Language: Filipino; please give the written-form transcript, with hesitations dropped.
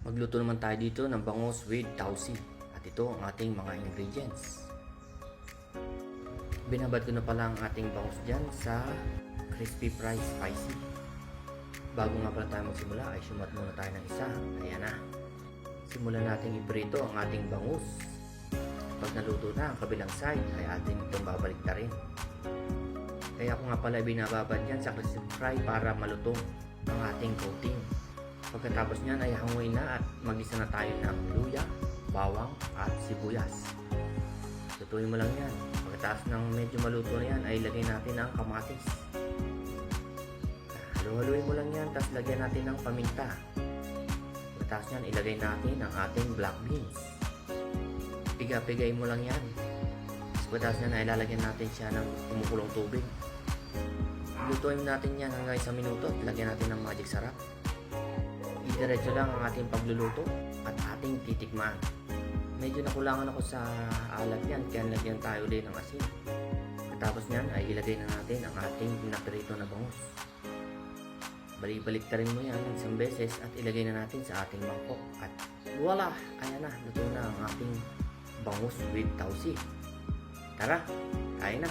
Magluto naman tayo dito ng bangus with tausi. At ito ang ating mga ingredients. Binabad ko na pala ang ating bangus dyan sa crispy fried spicy. Bago nga pala tayo magsimula ay sumat muna tayo ng isa. Ayan na. Simulan natin iprito ang ating bangus. Pag naluto na ang kabilang side ay atin itong babalik na rin. Kaya ako nga pala binababad yan sa crispy fry para malutong ang ating coating. Pagkatapos niyan ay hanguin na at magisa na tayo ng luya, bawang at sibuyas. Lutuin mo lang yan. Pagkatapos ng medyo maluto na yan ay lagay natin ang kamatis. Halu-haluin mo lang yan, tapos lagyan natin ng paminta. Pagkatapos niyan ilagay natin ang ating black beans. Piga-pigay mo lang yan. Pagkatapos niyan ay lalagyan natin siya ng kumukulong tubig. Lutuin natin yan hanggang 1 minuto at lagyan natin ng magic sarap. Diretso lang ang ating pagluluto at ating titikman. Medyo nakulangan ako sa alat yan, kaya lagyan tayo ulit ng asin. Tapos niyan ay ilagay na natin ang ating pinaprito na bangus. Balik-balik ta rin mo yan isang beses at ilagay na natin sa ating mangkok. At voila! Ayan na, luto na ang ating bangus with tausi. Tara, kain na!